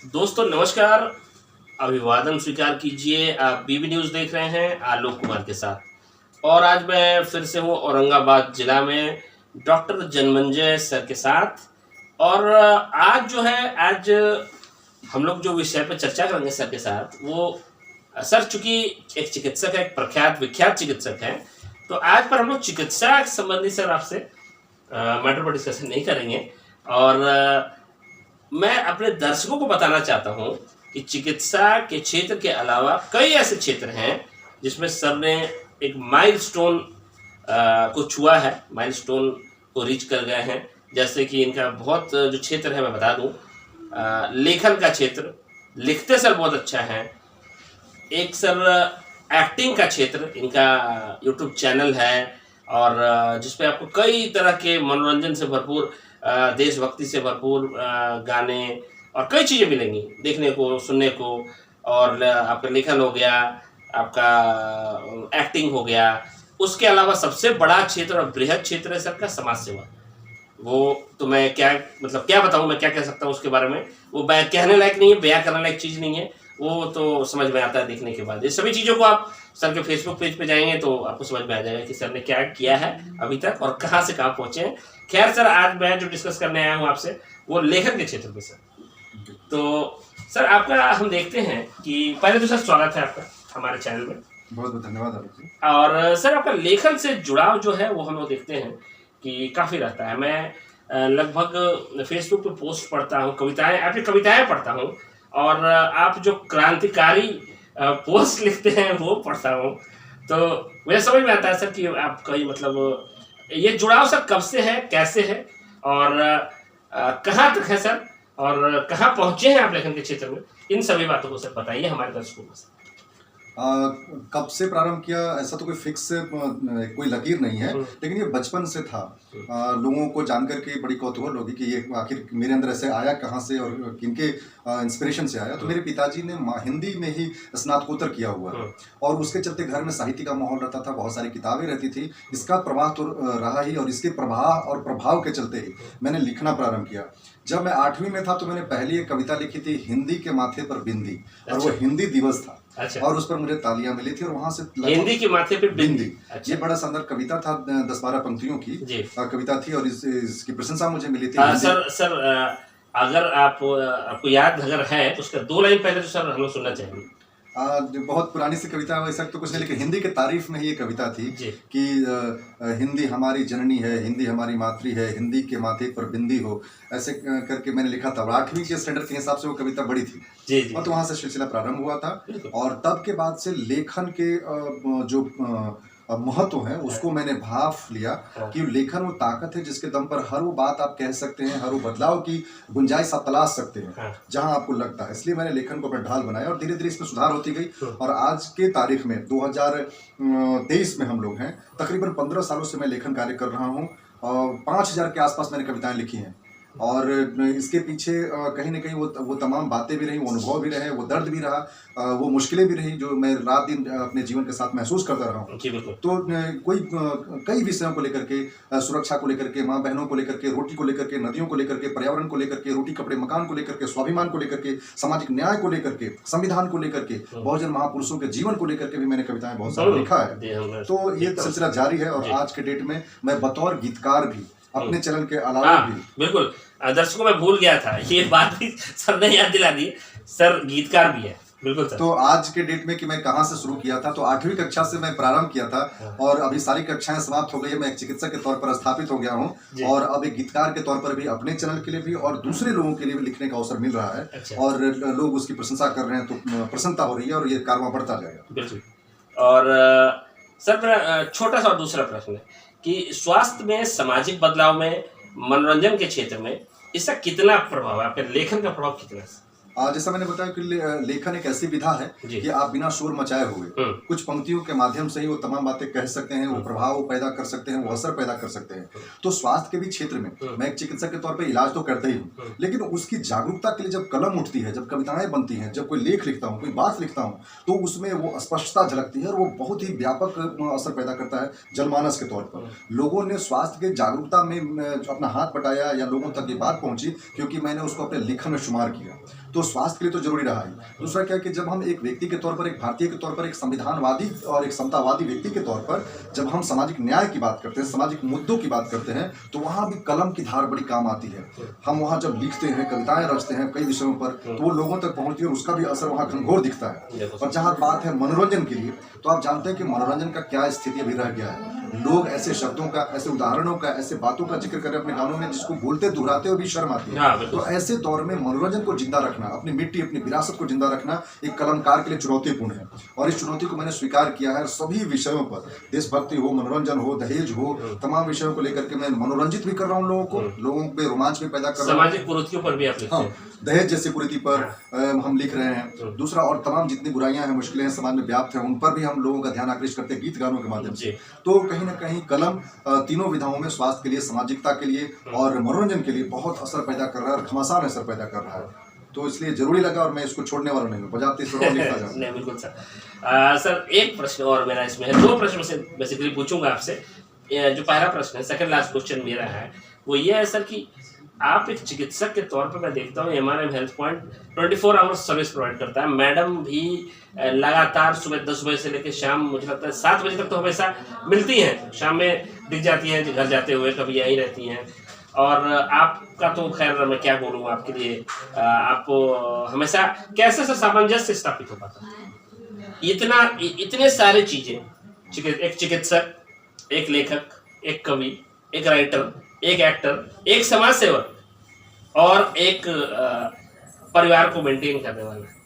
दोस्तों नमस्कार, अभिवादन स्वीकार कीजिए। आप बीबी न्यूज़ देख रहे हैं आलोक कुमार के साथ। और आज मैं फिर से हूँ औरंगाबाद जिला में डॉक्टर जनमंजय सर के साथ। और आज जो है आज हम लोग जो विषय पर चर्चा करेंगे सर के साथ वो सर चूंकि एक चिकित्सक है, एक प्रख्यात विख्यात चिकित्सक हैं, तो आज पर हम लोग चिकित्सा संबंधी सर आपसे मैटर पर डिस्कशन नहीं करेंगे। और मैं अपने दर्शकों को बताना चाहता हूं कि चिकित्सा के क्षेत्र के अलावा कई ऐसे क्षेत्र हैं जिसमें सर ने एक माइलस्टोन को छुआ है, माइलस्टोन को रीच कर गए हैं। जैसे कि इनका बहुत जो क्षेत्र है मैं बता दूं, लेखन का क्षेत्र, लिखते सर बहुत अच्छा है। एक सर एक्टिंग का क्षेत्र, इनका यूट्यूब चैनल है और जिसपे आपको कई तरह के मनोरंजन से भरपूर, देशभक्ति से भरपूर गाने और कई चीज़ें मिलेंगी देखने को, सुनने को। और आपका लेखन हो गया, आपका एक्टिंग हो गया। उसके अलावा सबसे बड़ा क्षेत्र और बृहद क्षेत्र है सबका समाज सेवा। वो तो मैं क्या मतलब क्या बताऊँ, मैं क्या कह सकता हूँ उसके बारे में। वो कहने लायक नहीं है, बयां करने लायक चीज़ नहीं है। वो तो समझ में आता है देखने के बाद। ये सभी चीज़ों को आप सर के फेसबुक पेज पे जाएंगे तो आपको समझ में आ जाएगा कि सर ने क्या किया है अभी तक और कहाँ से कहाँ पहुँचे हैं। खैर सर, आज मैं जो डिस्कस करने आया हूँ आपसे वो लेखन के क्षेत्र पे सर। तो सर आपका हम देखते हैं कि पहले तो सर स्वागत है आपका हमारे चैनल में। बहुत बहुत धन्यवाद आलोक जी। और सर आपका लेखन से जुड़ाव जो है वो हम लोग देखते हैं कि काफ़ी रहता है। मैं लगभग फेसबुक पे पोस्ट पढ़ता हूँ, कविताएं, आपकी कविताएं पढ़ता हूँ। और आप जो क्रांतिकारी पोस्ट लिखते हैं वो पढ़ता हूँ। तो मुझे समझ में आता है सर कि आप कई मतलब ये जुड़ाव सर कब से है, कैसे है और कहाँ तक है सर, और कहाँ पहुँचे हैं आप लेखन के क्षेत्र में। इन सभी बातों को सर बताइए हमारे दर्शकों को। कब से प्रारंभ किया ऐसा तो कोई फिक्स कोई लकीर नहीं है, लेकिन ये बचपन से था। लोगों को जानकर के बड़ी कौतूहल होगी कि ये आखिर मेरे अंदर ऐसे आया कहाँ से और किनके इंस्पिरेशन से आया। तो मेरे पिताजी ने हिंदी में ही स्नातकोत्तर किया हुआ है और उसके चलते घर में साहित्य का माहौल रहता था, बहुत सारी किताबें रहती थी। इसका प्रवाह तो रहा ही और इसके प्रभाव और प्रभाव के चलते ही मैंने लिखना प्रारंभ किया। जब मैं 8वीं में था तो मैंने पहली एक कविता लिखी थी, हिंदी के माथे पर बिंदी। और वो हिंदी दिवस था। अच्छा। और उस पर मुझे तालियां मिली थी और वहां से हिंदी के माथे पे बिंदी। अच्छा। ये बड़ा शानदार कविता था, 10-12 पंक्तियों की कविता थी और इसकी प्रशंसा मुझे मिली थी। सर अगर आपको याद अगर है तो उसका 2 लाइन पहले तो सर हम लोग सुनना चाहेंगे। जो बहुत पुरानी सी कविता है वैसा तो कुछ नहीं, लेकिन हिंदी के तारीफ में ही ये कविता थी कि हिंदी हमारी जननी है, हिंदी हमारी मातृ है, हिंदी के माथे पर बिंदी हो। ऐसे करके मैंने लिखा था। 8वीं के स्टैंडर्ड के हिसाब से वो कविता बड़ी थी। और तो वहाँ से सिलसिला प्रारंभ हुआ था और तब के बाद से लेखन के जो महत्व है उसको मैंने भाफ लिया कि लेखन वो ताकत है जिसके दम पर हर वो बात आप कह सकते हैं, हर वो बदलाव की गुंजाइश आप तलाश सकते हैं जहां आपको लगता है। इसलिए मैंने लेखन को अपना ढाल बनाया और धीरे धीरे इसमें सुधार होती गई। और आज के तारीख में 2023 में हम लोग हैं, तकरीबन 15 सालों से मैं लेखन कार्य कर रहा हूँ और 5000 के आसपास मैंने कविताएं लिखी हैं। और इसके पीछे कहीं ना कहीं वो तमाम बातें भी रही, वो अनुभव भी रहे, वो दर्द भी रहा, वो मुश्किलें भी रही जो मैं रात दिन अपने जीवन के साथ महसूस करता रहा हूँ। तो कई विषयों को लेकर के, सुरक्षा को लेकर के, माँ बहनों को लेकर के, रोटी को लेकर के, नदियों को लेकर के, पर्यावरण को लेकर के, रोटी कपड़े मकान को लेकर के, स्वाभिमान को लेकर के, सामाजिक न्याय को लेकर के, संविधान को लेकर के, बहुजन महापुरुषों के जीवन को लेकर के भी मैंने कविताएं बहुत सारी लिखा है। तो ये सिलसिला जारी है और आज के डेट में मैं बतौर गीतकार भी अपने चैनल के अलावा भी बिल्कुल दर्शकों में भूल गया था ये बात भी सर ने याद दिला दी, सर गीतकार भी है। बिल्कुल सर। तो आज के डेट में कि मैं कहाँ से शुरू किया था, तो 8वीं कक्षा से मैं प्रारंभ किया था और अभी सारी कक्षाएं समाप्त हो गई है। मैं एक चिकित्सक के तौर पर स्थापित हो गया हूँ और अब एक गीतकार के तौर पर भी अपने चैनल के लिए भी और दूसरे लोगों के लिए भी लिखने का अवसर मिल रहा है। अच्छा। और लोग उसकी प्रशंसा कर रहे हैं तो प्रसन्नता हो रही है और ये कारवां बढ़ता जाएगा। बिल्कुल। और सर मेरा छोटा सा दूसरा प्रश्न है कि स्वास्थ्य में, सामाजिक बदलाव में, मनोरंजन के क्षेत्र में इसका कितना प्रभाव है, आपके लेखन का प्रभाव कितना है? जैसा मैंने बताया कि लेखन एक ऐसी विधा है कि आप बिना शोर मचाए हुए कुछ पंक्तियों के माध्यम से ही वो तमाम बातें कह सकते हैं, वो प्रभाव पैदा कर सकते हैं, वो असर पैदा कर सकते हैं। तो स्वास्थ्य के भी क्षेत्र में मैं एक चिकित्सक के तौर पे इलाज तो करता ही हूँ, लेकिन उसकी जागरूकता के लिए जब कलम उठती है, जब कविताएं बनती हैं, जब कोई लेख लिखता हूँ, कोई बात लिखता हूँ, तो उसमें वो स्पष्टता झलकती है और वो बहुत ही व्यापक असर पैदा करता है जनमानस के तौर पर। लोगों ने स्वास्थ्य के जागरूकता में अपना हाथ बटाया या लोगों तक ये बात पहुंची क्योंकि मैंने उसको अपने लेखन में शुमार किया। तो स्वास्थ्य के लिए तो जरूरी रहा है। दूसरा क्या है कि जब हम एक व्यक्ति के तौर पर, एक भारतीय के तौर पर, एक संविधानवादी और एक समतावादी व्यक्ति के तौर पर जब हम सामाजिक न्याय की बात करते हैं, सामाजिक मुद्दों की बात करते हैं, तो वहाँ भी कलम की धार बड़ी काम आती है। हम वहाँ जब लिखते हैं, कविताएं रचते हैं कई विषयों पर, तो वो लोगों तक पहुँचती है और उसका भी असर वहाँ घनघोर दिखता है। और जहाँ बात है मनोरंजन के लिए, तो आप जानते हैं कि मनोरंजन का क्या स्थिति अभी रह गया है। लोग ऐसे शब्दों का, ऐसे उदाहरणों का, ऐसे बातों का जिक्र करें अपने गानों में जिसको बोलते दोहराते हुए भी शर्म आती है। तो ऐसे दौर में मनोरंजन को जिंदा रखना, अपनी मिट्टी, अपनी विरासत को जिंदा रखना एक कलमकार के लिए चुनौतीपूर्ण है। और इस चुनौती को मैंने स्वीकार किया है। सभी विषयों पर, देशभक्ति हो, मनोरंजन हो, दहेज हो, तमाम विषयों को लेकर के मैं मनोरंजित भी कर रहा हूँ लोगों को, लोगों पे रोमांच भी पैदा कर रहा हूँ। सामाजिक कुरीतियों पर भी आप लिखते हैं। दहेज जैसी कुरीति पर हम लिख रहे हैं। दूसरा, और तमाम जितनी बुराइयां हैं, मुश्किलें हैं, समाज में व्याप्त हैं, उन पर भी हम लोगों का ध्यान आकृष्ट करते हैं गीत गानों के माध्यम से। तो कहीं ना कहीं कलम तीनों विधाओं में स्वास्थ्य के लिए, सामाजिकता के लिए और मनोरंजन के लिए बहुत असर पैदा कर रहा है और घमासान असर पैदा कर रहा है। तो इसलिए जरूरी लगा और मैं इसको छोड़ने वाला नहीं हूँ, बजाते लिखता जाऊँ। नहीं, बिल्कुल सर। सर, एक प्रश्न और मेरा इसमें है, दो प्रश्न से बेसिकली पूछूंगा आपसे। जो पहला प्रश्न है, सेकंड लास्ट क्वेश्चन मेरा है, वो ये है सर कि आप एक चिकित्सक के तौर पर मैं देखता हूँ MRM health point 24 hours service provide करता है। मैडम भी लगातार सुबह 10 बजे से लेकर शाम, मुझे लगता है 7 बजे तक तो हमेशा मिलती हैं। शाम में दिख जाती हैं घर जाते हुए, कभी यहीं रहती हैं। और आपका तो खैर मैं क्या बोलूँ आपके लिए, आप हमेशा कैसे सर सामंजस्य स्थापित हो पाता है? इतने सारे चीज़ें, एक चिकित्सक, एक लेखक, एक कवि, एक राइटर, एक एक्टर, एक समाज सेवक और एक परिवार को मेंटेन करने वाला,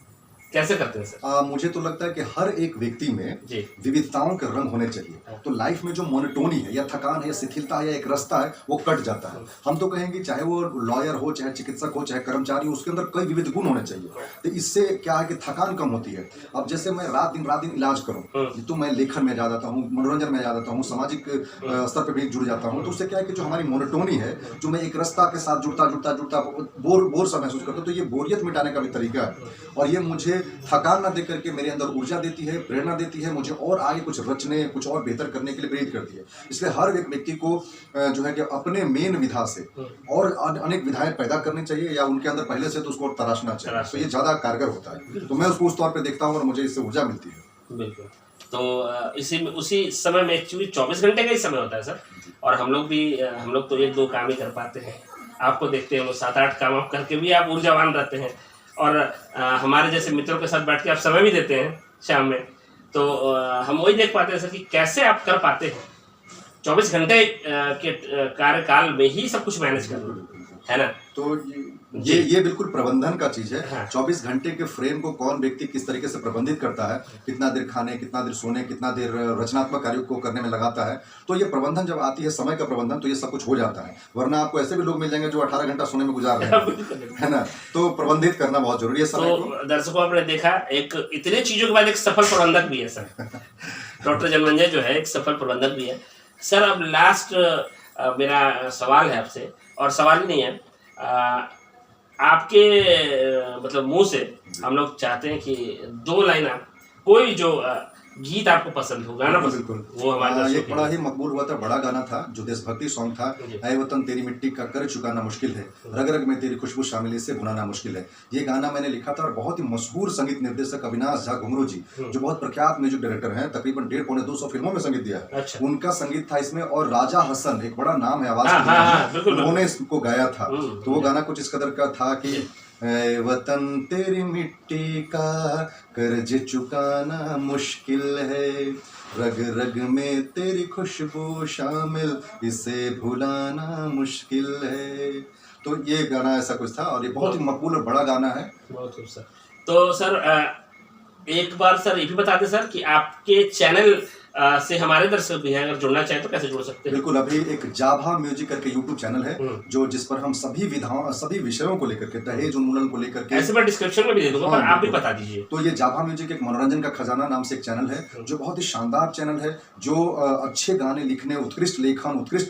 कैसे करते हैं सर? मुझे तो लगता है कि हर एक व्यक्ति में विविधताओं के रंग होने चाहिए। तो लाइफ में जो मोनोटोनी है या थकान है या शिथिलता है या एक रास्ता है, वो कट जाता है। हम तो कहेंगे चाहे वो लॉयर हो, चाहे चिकित्सक हो, चाहे कर्मचारी हो, उसके अंदर कई विविध गुण होने चाहिए। तो इससे क्या है कि थकान कम होती है। अब जैसे मैं रात दिन इलाज करूँ, तो मैं लेखन में जा जाता हूँ, मनोरंजन में जा जाता हूँ, सामाजिक स्तर पर भी जुड़ जाता हूँ। तो उससे क्या है कि जो हमारी मोनोटोनी है, जो मैं एक रास्ता के साथ जुड़ता बोर सा महसूस करता हूँ, तो ये बोरियत मिटाने का भी तरीका है। और ये मुझे थकान ना देकर के मेरे अंदर ऊर्जा देती है, प्रेरणा देती है, मुझे और आगे कुछ रचने, कुछ और बेहतर करने के लिए प्रेरित करती है। इसलिए हर एक व्यक्ति को जो है कि अपने मेन विधा से और अनेक विधाएं पैदा करनी चाहिए या उनके अंदर पहले से तो उसको तराशना चाहिए। तो ये ज़्यादा कारगर होता है। तो मैं उसको उस तौर पर देखता हूँ और मुझे इससे ऊर्जा मिलती है। बिल्कुल। तो उसी समय में एक्चुअली 24 घंटे का ही समय होता है सर। और हम लोग तो 1-2 काम ही कर पाते हैं। आपको देखते हैं 7-8 काम आप करके भी आप ऊर्जावान रहते हैं। और हमारे जैसे मित्रों के साथ बैठ के आप समय भी देते हैं शाम में, तो हम वही देख पाते हैं सर कि कैसे आप कर पाते हैं 24 घंटे के कार्यकाल में ही सब कुछ मैनेज करना, है ना? तो ये बिल्कुल प्रबंधन का चीज है। हाँ। 24 घंटे के फ्रेम को कौन व्यक्ति किस तरीके से प्रबंधित करता है, कितना देर खाने, कितना देर सोने, कितना देर रचनात्मक कार्यों को करने में लगाता है, तो ये प्रबंधन जब आती है, समय का प्रबंधन, तो ये सब कुछ हो जाता है। वरना आपको ऐसे भी लोग मिल जाएंगे जो 18 घंटा सोने में गुजार रहे हैं, है ना? तो प्रबंधित करना बहुत जरूरी है समय को। तो दर्शकों, आपने देखा, एक इतने चीजों के बाद एक सफल प्रबंधक भी है सर। डॉक्टर जनमंजय जो है एक सफल प्रबंधक भी है सर। अब लास्ट मेरा सवाल है आपसे, और सवाल ही नहीं है, आपके मतलब मुंह से हम लोग चाहते हैं कि 2 लाइन आप, कोई जो गीत आपको पसंद हो, गाना पसंद हो, वो हमारे एक बड़ा ही मकबूल हुआ था, बड़ा गाना था जो देशभक्ति सॉन्ग था। ऐ वतन तेरी मिट्टी का कर चुकाना मुश्किल है, रग रग में तेरी खुशबू शामिल, इससे भुलाना मुश्किल है। ये गाना मैंने लिखा था और बहुत ही मशहूर संगीत निर्देशक अविनाश झा घुंगरू जी, जो बहुत प्रख्यात म्यूजिक डायरेक्टर हैं, तकरीबन 150-200 फिल्मों में संगीत दिया है, उनका संगीत था इसमें। और राजा हसन, एक बड़ा नाम है आवाज, उन्होंने इसको गाया था। तो वो गाना कुछ इस कदर का था कि ऐ वतन तेरी मिट्टी का कर्ज चुकाना मुश्किल है, रग रग में तेरी खुशबू शामिल, इसे भुलाना मुश्किल है। तो ये गाना ऐसा कुछ था और ये बहुत ही मकबूल और बड़ा गाना है। बहुत खूब सर। तो सर एक बार सर ये भी बता दें सर कि आपके चैनल से हमारे दर्शक भी हैं, अगर जुड़ना चाहें तो कैसे जुड़ सकते हैं? बिल्कुल, अभी एक जाभा म्यूजिक करके यूट्यूब चैनल है जो जिस पर हम सभी विधाओं, सभी विषयों को लेकर के, दहेज उन्मूलन को लेकर के, ऐसे मैं डिस्क्रिप्शन में भी दे दूंगा, पर आप भी बता दीजिए। तो ये जाभा म्यूजिक एक मनोरंजन का खजाना नाम से एक चैनल है जो बहुत ही शानदार चैनल है, जो अच्छे गाने लिखने, उत्कृष्ट लेखन, उत्कृष्ट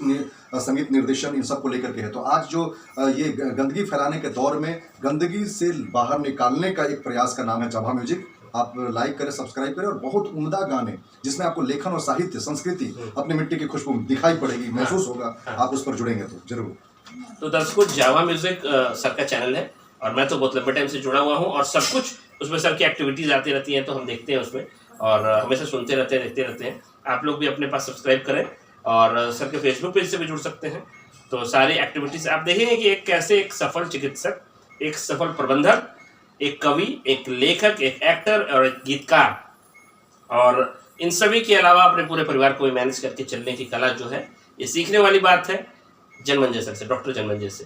संगीत निर्देशन, इन सब को लेकर के है। तो आज जो ये गंदगी फैलाने के दौर में गंदगी से बाहर निकालने का एक प्रयास का नाम है जाभा म्यूजिक। आप लाइक करें, सब्सक्राइब करें, और बहुत उम्दा गाने जिसमें आपको लेखन और साहित्य, संस्कृति, अपनी मिट्टी की खुशबू दिखाई पड़ेगी, महसूस होगा। आप उस पर जुड़ेंगे तो जरूर। तो दर्शकों, जाभा म्यूजिक सर का चैनल है और मैं तो बहुत लंबे टाइम से जुड़ा हुआ हूँ और सब कुछ उसमें सर की एक्टिविटीज़ आती रहती हैं तो हम देखते हैं उसमें और हमेशा सुनते रहते हैं, देखते रहते हैं। आप लोग भी अपने पास सब्सक्राइब करें और सर के फेसबुक पेज से भी जुड़ सकते हैं। तो सारी एक्टिविटीज़ आप देखेंगे कि एक कैसे एक सफल चिकित्सक, एक सफल प्रबंधक, एक कवि, एक लेखक, एक एक्टर और एक गीतकार, और इन सभी के अलावा अपने पूरे परिवार को मैनेज करके चलने की कला जो है, ये सीखने वाली बात है जनमंजय सर से, डॉक्टर जनमंजय से।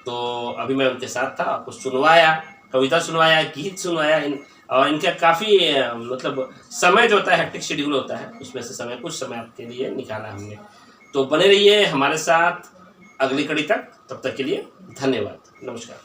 तो अभी मैं उनके साथ था, आपको सुनवाया, कविता सुनवाया, गीत सुनवाया, और इनका काफ़ी मतलब समय जो होता है, हेक्टिक शेड्यूल होता है, उसमें से समय कुछ समय आपके लिए निकाला हमने। तो बने रहिए हमारे साथ अगली कड़ी तक, तब तक के लिए धन्यवाद, नमस्कार।